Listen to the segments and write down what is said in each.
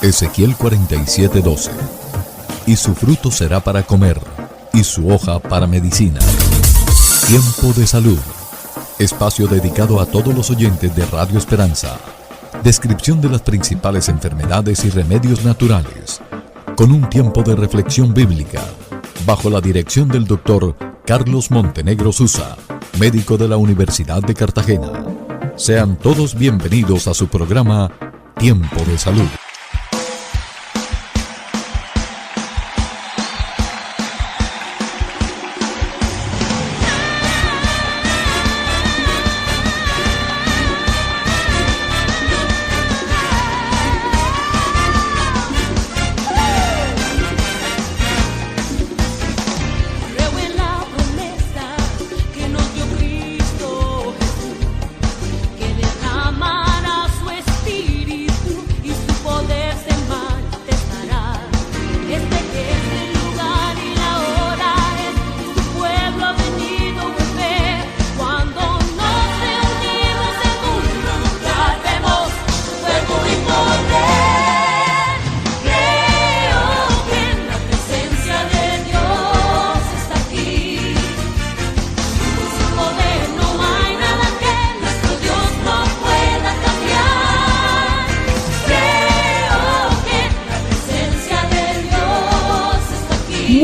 Ezequiel 47:12. Y su fruto será para comer, y su hoja para medicina. Tiempo de salud. Espacio dedicado a todos los oyentes de Radio Esperanza. Descripción de las principales enfermedades y remedios naturales, con un tiempo de reflexión bíblica, bajo la dirección del Dr. Carlos Montenegro Susa, médico de la Universidad de Cartagena. Sean todos bienvenidos a su programa Tiempo de Salud.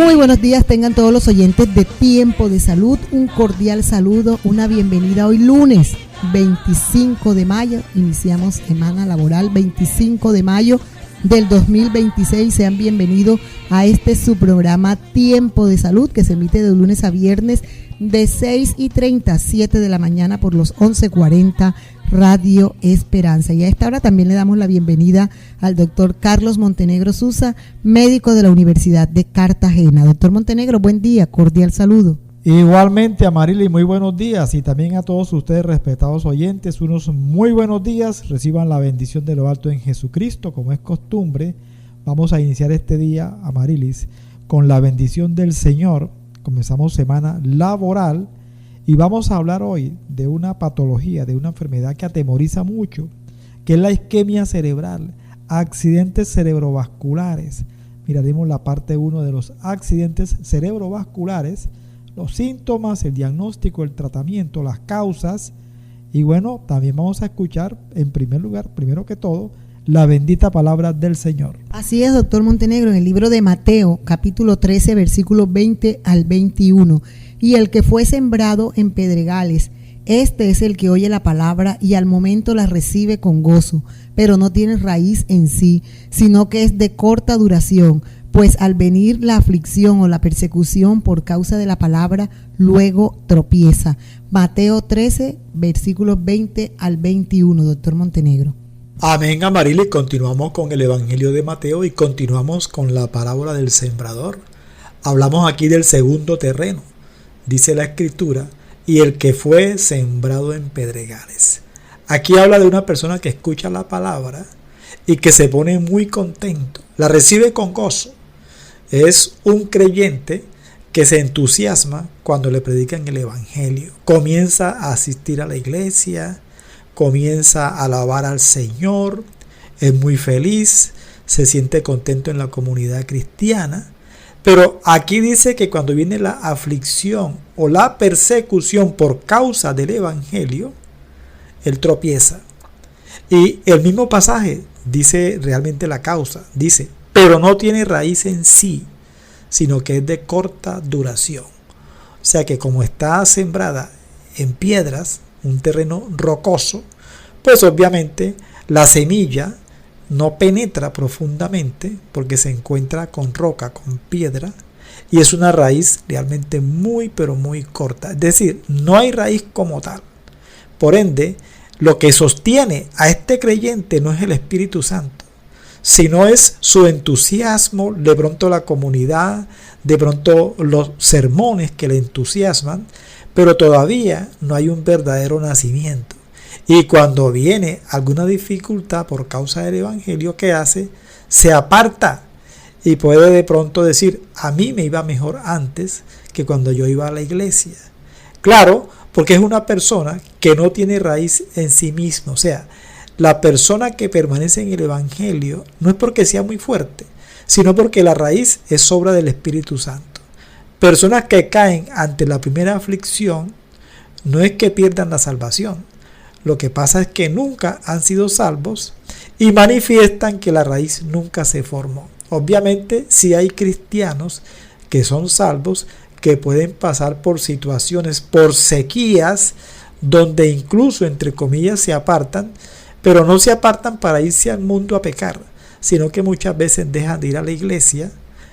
Muy buenos días, tengan todos los oyentes de Tiempo de Salud, un cordial saludo, una bienvenida hoy lunes 25 de mayo, iniciamos semana laboral 25 de mayo del 2026, sean bienvenidos a este su programa Tiempo de Salud que se emite de lunes a viernes de 6:30 a 7 de la mañana por los 11:40 Radio Esperanza. Y a esta hora también le damos la bienvenida al doctor Carlos Montenegro Susa, médico de la Universidad de Cartagena. Doctor Montenegro, buen día, cordial saludo. Igualmente, Amarili, muy buenos días, y también a todos ustedes, respetados oyentes, unos muy buenos días. Reciban la bendición de lo alto en Jesucristo, como es costumbre. Vamos a iniciar este día, Amarilis, con la bendición del Señor. Comenzamos semana laboral y vamos a hablar hoy de una patología, de una enfermedad que atemoriza mucho, que es la isquemia cerebral, accidentes cerebrovasculares. Miraremos la parte 1 de los accidentes cerebrovasculares, los síntomas, el diagnóstico, el tratamiento, las causas, y bueno, también vamos a escuchar en primer lugar, primero que todo, la bendita palabra del Señor. Así es, doctor Montenegro, en el libro de Mateo, capítulo 13, versículos 20 al 21. Y el que fue sembrado en pedregales, este es el que oye la palabra y al momento la recibe con gozo, pero no tiene raíz en sí, sino que es de corta duración, pues al venir la aflicción o la persecución por causa de la palabra, luego tropieza. Mateo 13, versículos 20 al 21, doctor Montenegro. Amén, Amarili. Continuamos con el Evangelio de Mateo y continuamos con la parábola del sembrador. Hablamos aquí del segundo terreno. Dice la Escritura, y el que fue sembrado en pedregales. Aquí habla de una persona que escucha la palabra y que se pone muy contento, la recibe con gozo. Es un creyente que se entusiasma cuando le predican el Evangelio. Comienza a asistir a la iglesia, comienza a alabar al Señor, es muy feliz, se siente contento en la comunidad cristiana. Pero aquí dice que cuando viene la aflicción o la persecución por causa del Evangelio, él tropieza. Y el mismo pasaje dice realmente la causa. Dice, pero no tiene raíz en sí, sino que es de corta duración. O sea que como está sembrada en piedras, un terreno rocoso, pues obviamente la semilla no penetra profundamente porque se encuentra con roca, con piedra, y es una raíz realmente muy pero muy corta. Es decir, no hay raíz como tal. Por ende, lo que sostiene a este creyente no es el Espíritu Santo, sino es su entusiasmo, de pronto la comunidad, de pronto los sermones que le entusiasman, pero todavía no hay un verdadero nacimiento. Y cuando viene alguna dificultad por causa del Evangelio, ¿qué hace? Se aparta y puede de pronto decir, a mí me iba mejor antes que cuando yo iba a la iglesia. Claro, porque es una persona que no tiene raíz en sí mismo. O sea, la persona que permanece en el Evangelio no es porque sea muy fuerte, sino porque la raíz es obra del Espíritu Santo. Personas que caen ante la primera aflicción no es que pierdan la salvación. Lo que pasa es que nunca han sido salvos y manifiestan que la raíz nunca se formó. Obviamente, sí hay cristianos que son salvos, que pueden pasar por situaciones, por sequías, donde incluso, entre comillas, se apartan, pero no se apartan para irse al mundo a pecar, sino que muchas veces dejan de ir a la iglesia,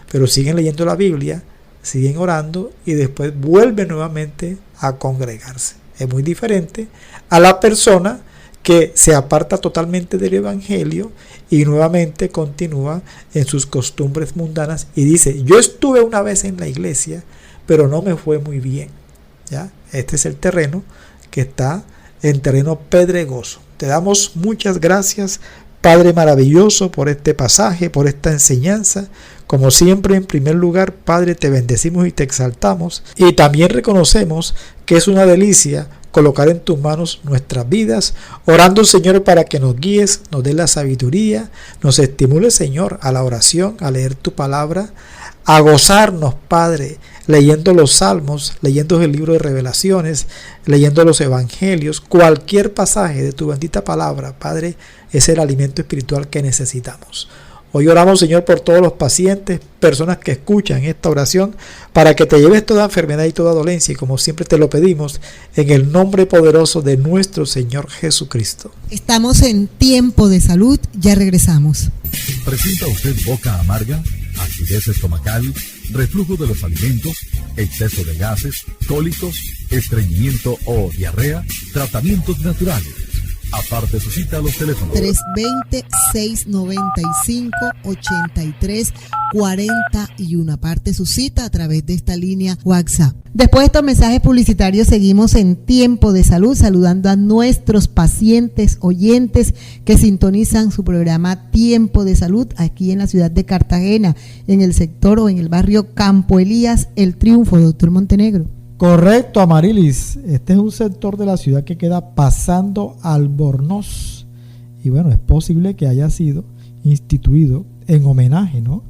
pero siguen leyendo la Biblia, siguen orando y después vuelven nuevamente a congregarse. Es muy diferente a la persona que se aparta totalmente del Evangelio y nuevamente continúa en sus costumbres mundanas y dice: yo estuve una vez en la iglesia, pero no me fue muy bien. ¿Ya? Este es el terreno que está en terreno pedregoso. Te damos muchas gracias, Padre maravilloso, por este pasaje, por esta enseñanza. Como siempre, en primer lugar, Padre, te bendecimos y te exaltamos, y también reconocemos que es una delicia colocar en tus manos nuestras vidas, orando, Señor, para que nos guíes, nos dé la sabiduría, nos estimule, Señor, a la oración, a leer tu palabra, a gozarnos, Padre, leyendo los salmos, leyendo el libro de Revelaciones, leyendo los evangelios. Cualquier pasaje de tu bendita palabra, Padre, es el alimento espiritual que necesitamos. Hoy oramos, Señor, por todos los pacientes, personas que escuchan esta oración, para que te lleves toda enfermedad y toda dolencia, y como siempre te lo pedimos, en el nombre poderoso de nuestro Señor Jesucristo. Estamos en Tiempo de Salud, ya regresamos. ¿Presenta usted boca amarga, acidez estomacal, reflujo de los alimentos, exceso de gases, cólicos, estreñimiento o diarrea? Tratamientos naturales. Aparte su cita a los teléfonos 320-695-8341. Aparte su cita a través de esta línea WhatsApp. Después de estos mensajes publicitarios, seguimos en Tiempo de Salud, saludando a nuestros pacientes, oyentes que sintonizan su programa Tiempo de Salud aquí en la ciudad de Cartagena, en el sector o en el barrio Campo Elías, El Triunfo, doctor Montenegro. Correcto, Amarilis. Este es un sector de la ciudad que queda pasando Albornoz. Y bueno, es posible que haya sido instituido en homenaje, ¿no?,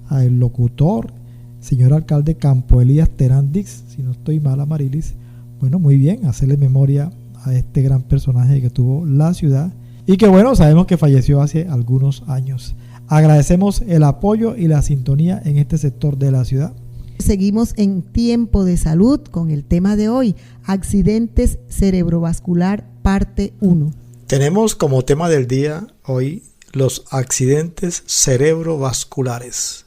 al locutor, señor alcalde Campo Elías Terán Dix, si no estoy mal, Amarilis. Bueno, muy bien, hacerle memoria a este gran personaje que tuvo la ciudad y que, bueno, sabemos que falleció hace algunos años. Agradecemos el apoyo y la sintonía en este sector de la ciudad. Seguimos en Tiempo de Salud con el tema de hoy, accidentes cerebrovascular, parte 1. Tenemos como tema del día hoy los accidentes cerebrovasculares,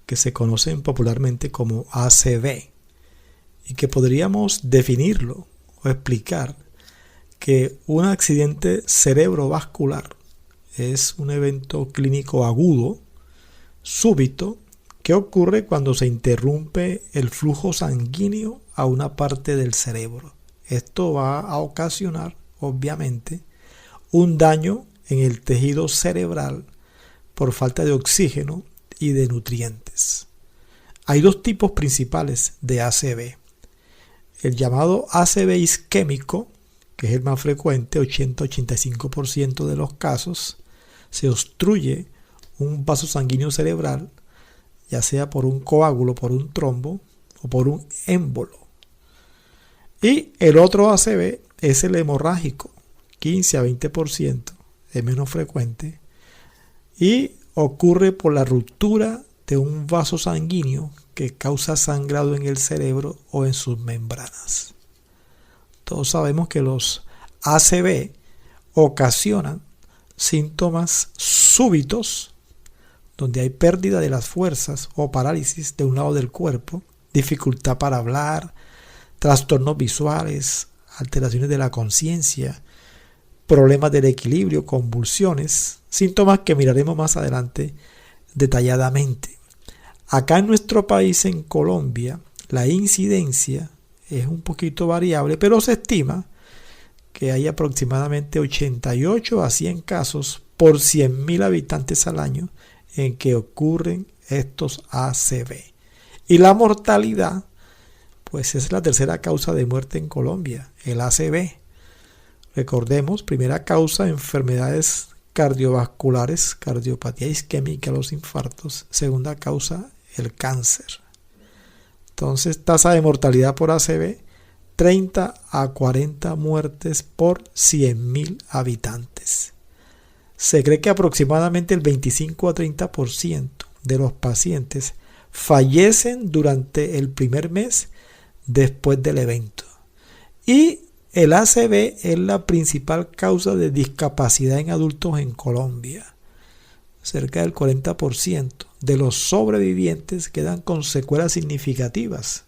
que se conocen popularmente como ACV, y que podríamos definirlo o explicar que un accidente cerebrovascular es un evento clínico agudo, súbito, que ocurre cuando se interrumpe el flujo sanguíneo a una parte del cerebro. Esto va a ocasionar, obviamente, un daño en el tejido cerebral por falta de oxígeno y de nutrientes. Hay dos tipos principales de ACV. El llamado ACV isquémico, que es el más frecuente, 80-85% de los casos, se obstruye un vaso sanguíneo cerebral, ya sea por un coágulo, por un trombo o por un émbolo. Y el otro ACV es el hemorrágico, 15-20%, es menos frecuente, y ocurre por la ruptura de un vaso sanguíneo que causa sangrado en el cerebro o en sus membranas. Todos sabemos que los ACV ocasionan síntomas súbitos, donde hay pérdida de las fuerzas o parálisis de un lado del cuerpo, dificultad para hablar, trastornos visuales, alteraciones de la conciencia, problemas del equilibrio, convulsiones, síntomas que miraremos más adelante detalladamente. Acá en nuestro país, en Colombia, la incidencia es un poquito variable, pero se estima que hay aproximadamente 88 a 100 casos por 100.000 habitantes al año en que ocurren estos ACV. Y la mortalidad, pues es la tercera causa de muerte en Colombia, el ACV. Recordemos, primera causa, enfermedades cardiovasculares, cardiopatía isquémica, los infartos. Segunda causa, el cáncer. Entonces, tasa de mortalidad por ACV, 30 a 40 muertes por 100.000 habitantes. Se cree que aproximadamente el 25 a 30% de los pacientes fallecen durante el primer mes después del evento. Y el ACV es la principal causa de discapacidad en adultos en Colombia. Cerca del 40% de los sobrevivientes quedan con secuelas significativas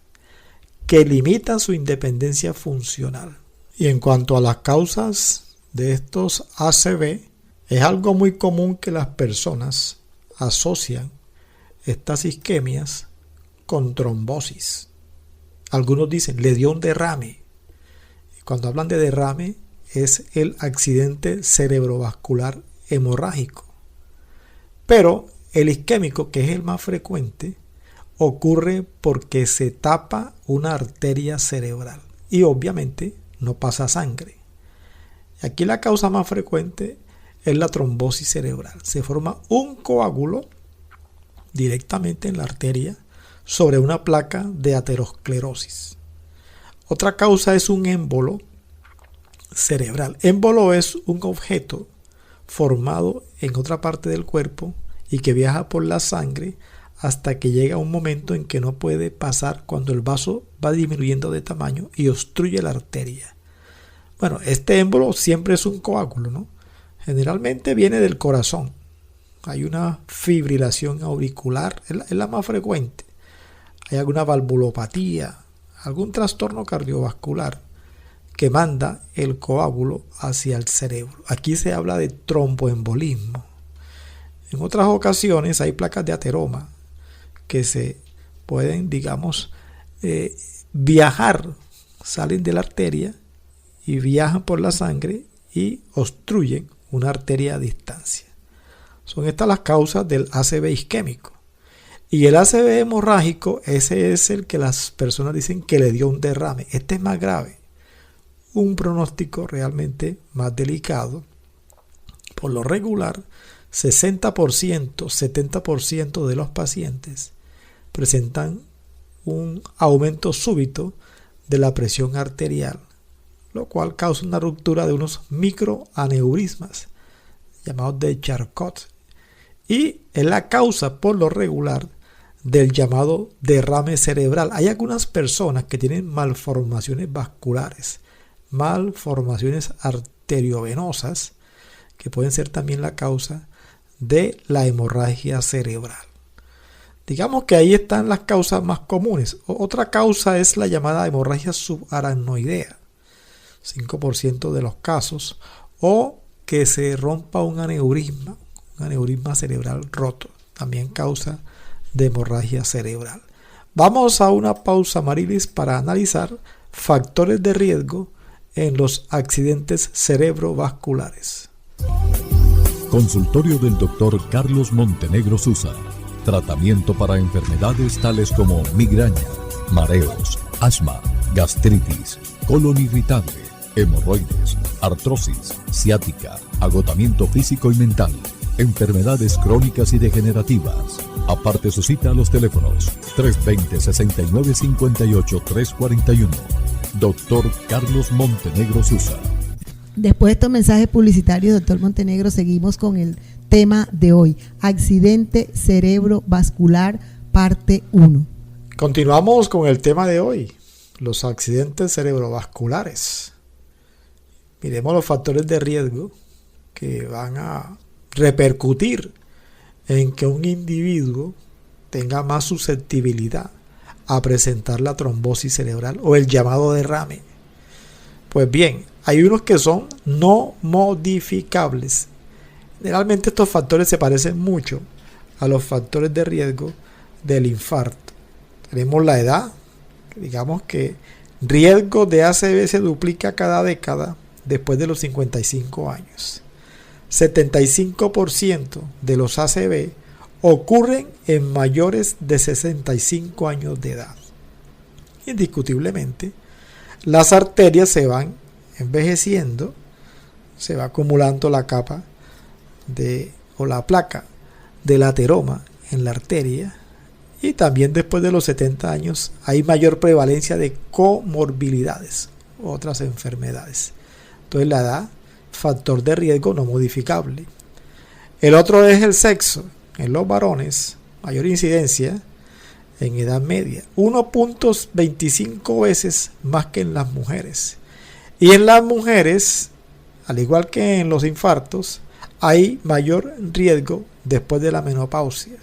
que limitan su independencia funcional. Y en cuanto a las causas de estos ACV, es algo muy común que las personas asocian estas isquemias con trombosis. Algunos dicen, le dio un derrame. Cuando hablan de derrame, es el accidente cerebrovascular hemorrágico. Pero el isquémico, que es el más frecuente, ocurre porque se tapa una arteria cerebral y obviamente no pasa sangre. Aquí la causa más frecuente es la trombosis cerebral. Se forma un coágulo directamente en la arteria sobre una placa de aterosclerosis. Otra causa es un émbolo cerebral. Émbolo es un objeto formado en otra parte del cuerpo y que viaja por la sangre hasta que llega un momento en que no puede pasar cuando el vaso va disminuyendo de tamaño y obstruye la arteria. Bueno, este émbolo siempre es un coágulo, ¿no? Generalmente viene del corazón. Hay una fibrilación auricular, es la más frecuente. Hay alguna valvulopatía, algún trastorno cardiovascular que manda el coágulo hacia el cerebro. Aquí se habla de tromboembolismo. En otras ocasiones hay placas de ateroma que se pueden, viajar, salen de la arteria y viajan por la sangre y obstruyen una arteria a distancia. Son estas las causas del ACV isquémico. Y el ACV hemorrágico, ese es el que las personas dicen que le dio un derrame. Este es más grave. Un pronóstico realmente más delicado. Por lo regular, 60%, 70% de los pacientes presentan un aumento súbito de la presión arterial, lo cual causa una ruptura de unos microaneurismas llamados de Charcot, y es la causa por lo regular del llamado derrame cerebral. Hay algunas personas que tienen malformaciones vasculares, malformaciones arteriovenosas, que pueden ser también la causa de la hemorragia cerebral. Digamos que ahí están las causas más comunes. Otra causa es la llamada hemorragia subaracnoidea, 5% de los casos, o que se rompa un aneurisma cerebral roto, también causa de hemorragia cerebral. Vamos a una pausa, Marilis, para analizar factores de riesgo en los accidentes cerebrovasculares. Consultorio del Dr. Carlos Montenegro Susa. Tratamiento para enfermedades tales como migraña, mareos, asma, gastritis, colon irritable, hemorroides, artrosis, ciática, agotamiento físico y mental, enfermedades crónicas y degenerativas. Aparte su cita a los teléfonos 320-6958-341. Dr. Carlos Montenegro Susa. Después de estos mensajes publicitarios, doctor Montenegro, seguimos con el tema de hoy: accidente cerebrovascular, parte 1. Continuamos con el tema de hoy, los accidentes cerebrovasculares. Miremos los factores de riesgo que van a repercutir en que un individuo tenga más susceptibilidad a presentar la trombosis cerebral o el llamado derrame. Pues bien, hay unos que son no modificables. Generalmente estos factores se parecen mucho a los factores de riesgo del infarto. Tenemos la edad, digamos que riesgo de ACV se duplica cada década después de los 55 años. 75% de los ACV ocurren en mayores de 65 años de edad. Indiscutiblemente, las arterias se van envejeciendo se va acumulando la capa o la placa del ateroma en la arteria, y también después de los 70 años hay mayor prevalencia de comorbilidades, otras enfermedades. Entonces la edad, factor de riesgo no modificable. El otro es el sexo. En los varones, mayor incidencia en edad media, 1.25 veces más que en las mujeres. Y en las mujeres, al igual que en los infartos, hay mayor riesgo después de la menopausia.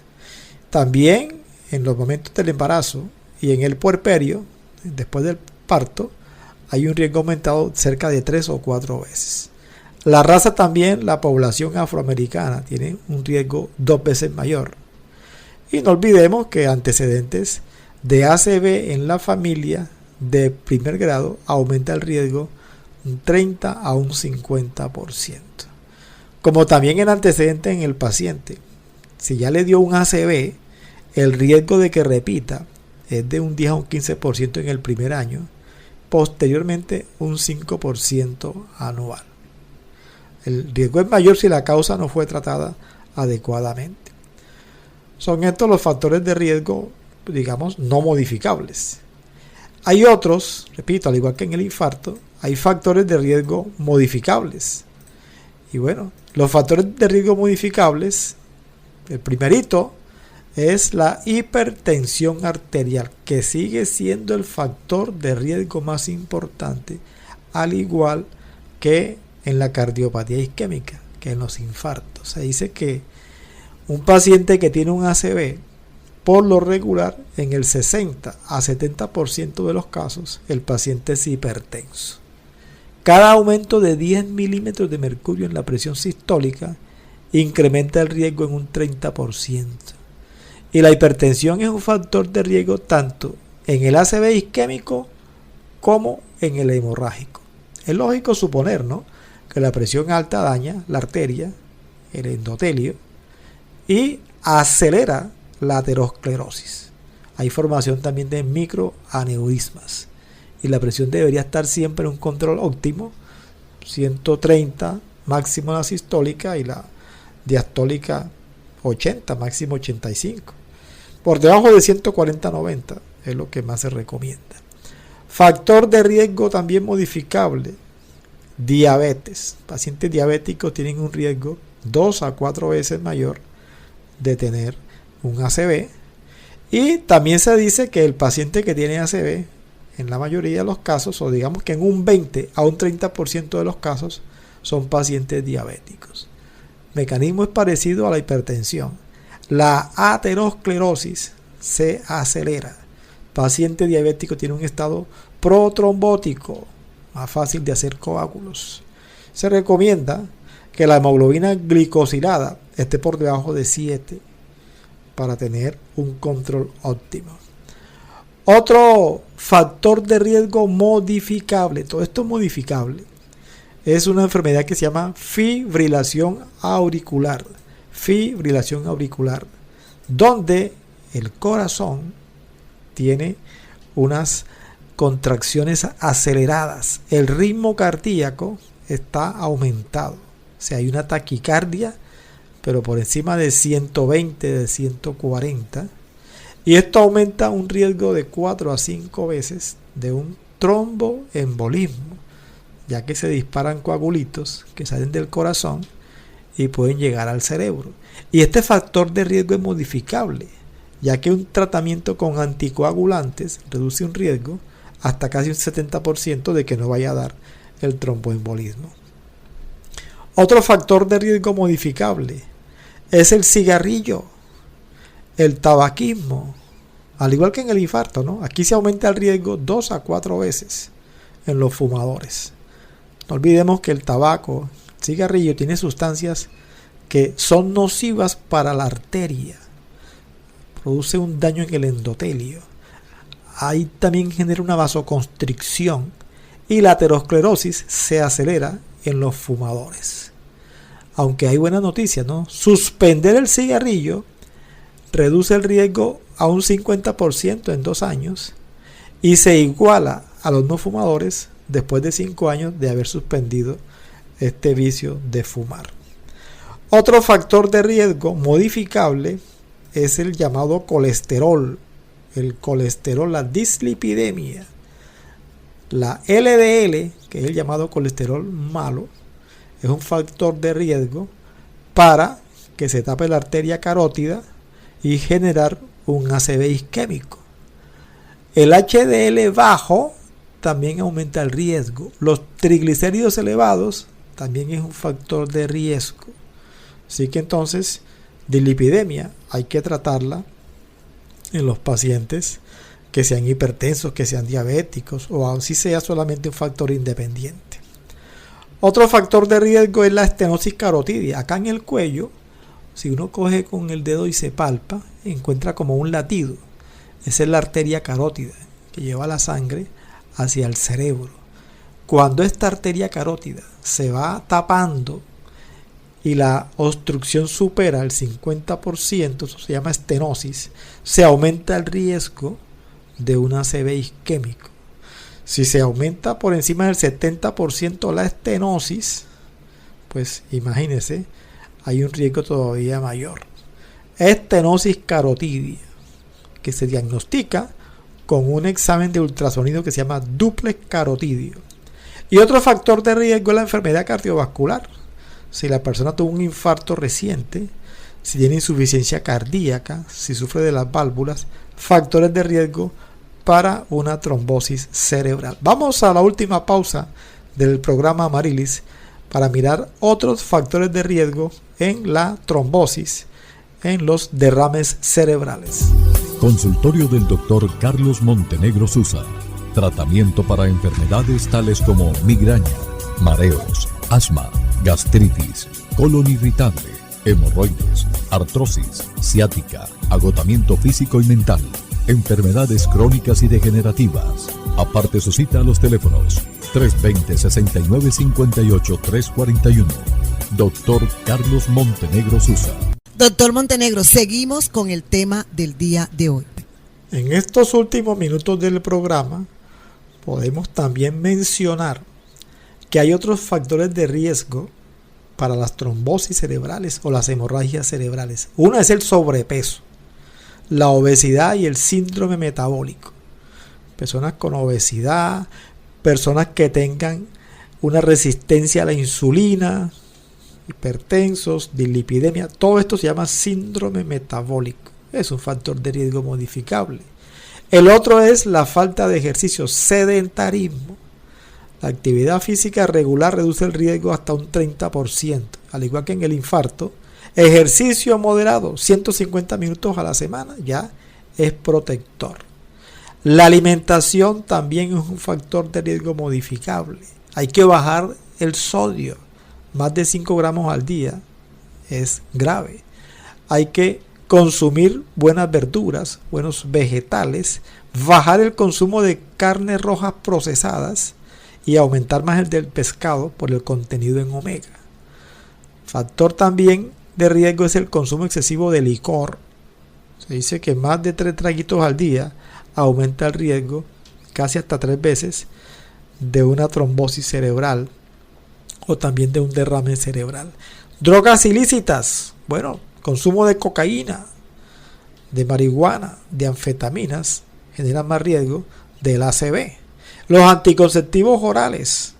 También en los momentos del embarazo y en el puerperio, después del parto, hay un riesgo aumentado cerca de 3 o 4 veces. La raza también, la población afroamericana, tiene un riesgo 2 veces mayor. Y no olvidemos que antecedentes de ACV en la familia de primer grado aumenta el riesgo un 30 a un 50%. Como también el antecedente en el paciente. Si ya le dio un ACV, el riesgo de que repita es de un 10 a un 15% en el primer año, posteriormente un 5% anual. El riesgo es mayor si la causa no fue tratada adecuadamente. Son estos los factores de riesgo, digamos, no modificables. Hay otros, repito, al igual que en el infarto, hay factores de riesgo modificables. Y bueno, los factores de riesgo modificables, el primerito es la hipertensión arterial, que sigue siendo el factor de riesgo más importante, al igual que en la cardiopatía isquémica, que en los infartos. Se dice que un paciente que tiene un ACV, por lo regular, en el 60 a 70% de los casos, el paciente es hipertenso. Cada aumento de 10 milímetros de mercurio en la presión sistólica incrementa el riesgo en un 30%. Y la hipertensión es un factor de riesgo tanto en el ACV isquémico como en el hemorrágico. Es lógico suponer, ¿no?, que la presión alta daña la arteria, el endotelio, y acelera la aterosclerosis. Hay formación también de microaneurismas. Y la presión debería estar siempre en un control óptimo, 130 máximo la sistólica y la diastólica 80, máximo 85. Por debajo de 140-90 es lo que más se recomienda. Factor de riesgo también modificable, diabetes. Pacientes diabéticos tienen un riesgo 2 a 4 veces mayor de tener un ACV. Y también se dice que el paciente que tiene ACV, en la mayoría de los casos, o digamos que en un 20 a un 30% de los casos, son pacientes diabéticos. El mecanismo es parecido a la hipertensión. La aterosclerosis se acelera. Paciente diabético tiene un estado protrombótico, más fácil de hacer coágulos. Se recomienda que la hemoglobina glicosilada esté por debajo de 7 para tener un control óptimo. Otro factor de riesgo modificable, todo esto es modificable, es una enfermedad que se llama fibrilación auricular. Fibrilación auricular, donde el corazón tiene unas contracciones aceleradas, el ritmo cardíaco está aumentado, o sea, hay una taquicardia, pero por encima de 120, de 140, y esto aumenta un riesgo de 4 a 5 veces de un tromboembolismo, ya que se disparan coagulitos que salen del corazón y pueden llegar al cerebro. Y este factor de riesgo es modificable, ya que un tratamiento con anticoagulantes reduce un riesgo hasta casi un 70% de que no vaya a dar el tromboembolismo. Otro factor de riesgo modificable es el cigarrillo, el tabaquismo, al igual que en el infarto, ¿no? Aquí se aumenta el riesgo 2 a 4 veces en los fumadores. No olvidemos que el tabaco, el cigarrillo, tiene sustancias que son nocivas para la arteria. Produce un daño en el endotelio. Ahí también genera una vasoconstricción y la aterosclerosis se acelera en los fumadores. Aunque hay buena noticia, ¿no? Suspender el cigarrillo reduce el riesgo a un 50% en 2 años y se iguala a los no fumadores después de 5 años de haber suspendido este vicio de fumar. Otro factor de riesgo modificable es el llamado colesterol. El colesterol, la dislipidemia. La LDL, que es el llamado colesterol malo, es un factor de riesgo para que se tape la arteria carótida y generar un ACV isquémico. El HDL bajo también aumenta el riesgo. Los triglicéridos elevados también es un factor de riesgo. Así que entonces, dislipidemia hay que tratarla en los pacientes que sean hipertensos, que sean diabéticos o así sea solamente un factor independiente. Otro factor de riesgo es la estenosis carotidia. Acá en el cuello, si uno coge con el dedo y se palpa, encuentra como un latido. Esa es la arteria carótida que lleva la sangre hacia el cerebro. Cuando esta arteria carótida se va tapando y la obstrucción supera el 50%, eso se llama estenosis, se aumenta el riesgo de un ACV isquémico. Si se aumenta por encima del 70% la estenosis, pues imagínense, hay un riesgo todavía mayor. Estenosis carotidia, que se diagnostica con un examen de ultrasonido que se llama dúplex carotidio. Y otro factor de riesgo es la enfermedad cardiovascular. Si la persona tuvo un infarto reciente, si tiene insuficiencia cardíaca, si sufre de las válvulas, factores de riesgo para una trombosis cerebral. Vamos a la última pausa del programa Amarilis para mirar otros factores de riesgo en la trombosis, en los derrames cerebrales. Consultorio del Dr. Carlos Montenegro Susa. Tratamiento para enfermedades tales como migraña, mareos, asma, gastritis, colon irritable, hemorroides, artrosis, ciática, agotamiento físico y mental, enfermedades crónicas y degenerativas. Aparte su cita a los teléfonos 320-6958-341. Dr. Carlos Montenegro Susa. Doctor Montenegro, seguimos con el tema del día de hoy. En estos últimos minutos del programa podemos también mencionar que hay otros factores de riesgo para las trombosis cerebrales o las hemorragias cerebrales. Uno es el sobrepeso, la obesidad y el síndrome metabólico. Personas con obesidad, personas que tengan una resistencia a la insulina, hipertensos, dislipidemia, todo esto se llama síndrome metabólico. Es un factor de riesgo modificable. El otro es la falta de ejercicio, sedentarismo. La actividad física regular reduce el riesgo hasta un 30%, al igual que en el infarto. Ejercicio moderado, 150 minutos a la semana, ya es protector. La alimentación también es un factor de riesgo modificable. Hay que bajar el sodio, más de 5 gramos al día es grave. Hay que consumir buenas verduras, buenos vegetales, bajar el consumo de carnes rojas procesadas y aumentar más el del pescado por el contenido en omega. Factor también de riesgo es el consumo excesivo de licor. Se dice que más de 3 traguitos al día aumenta el riesgo casi hasta 3 veces de una trombosis cerebral o también de un derrame cerebral. Drogas ilícitas, bueno, consumo de cocaína, de marihuana, de anfetaminas generan más riesgo del ACV. Los anticonceptivos orales,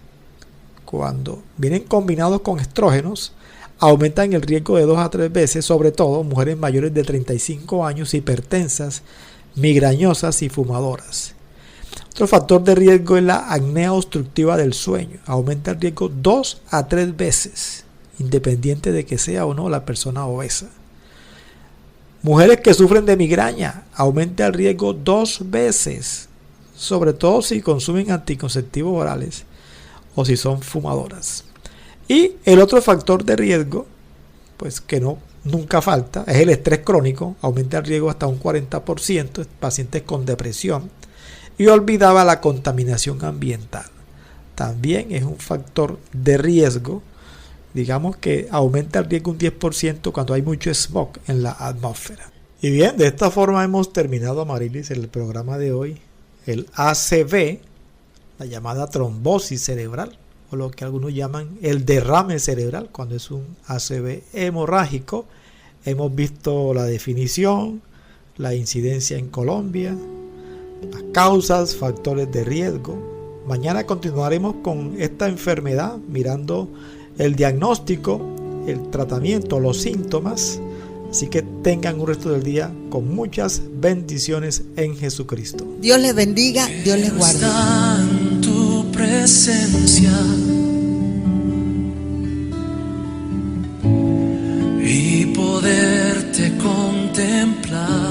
cuando vienen combinados con estrógenos, aumentan el riesgo de 2 a 3 veces, sobre todo mujeres mayores de 35 años, hipertensas, migrañosas y fumadoras. Otro factor de riesgo es la apnea obstructiva del sueño. Aumenta el riesgo 2 a 3 veces, independiente de que sea o no la persona obesa. Mujeres que sufren de migraña, aumenta el riesgo 2 veces, sobre todo si consumen anticonceptivos orales o si son fumadoras. Y el otro factor de riesgo, pues que nunca falta, es el estrés crónico. Aumenta el riesgo hasta un 40% en pacientes con depresión. Y olvidaba la contaminación ambiental. También es un factor de riesgo. Digamos que aumenta el riesgo un 10% cuando hay mucho smog en la atmósfera. Y bien, de esta forma hemos terminado, Amarilis, el programa de hoy. El ACV, la llamada trombosis cerebral o lo que algunos llaman el derrame cerebral, cuando es un ACV hemorrágico. Hemos visto la definición, la incidencia en Colombia, las causas, factores de riesgo. Mañana continuaremos con esta enfermedad, mirando el diagnóstico, el tratamiento, los síntomas. Así que tengan un resto del día con muchas bendiciones en Jesucristo. Dios les bendiga, Dios les guarde. Está en tu presencia y poderte contemplar.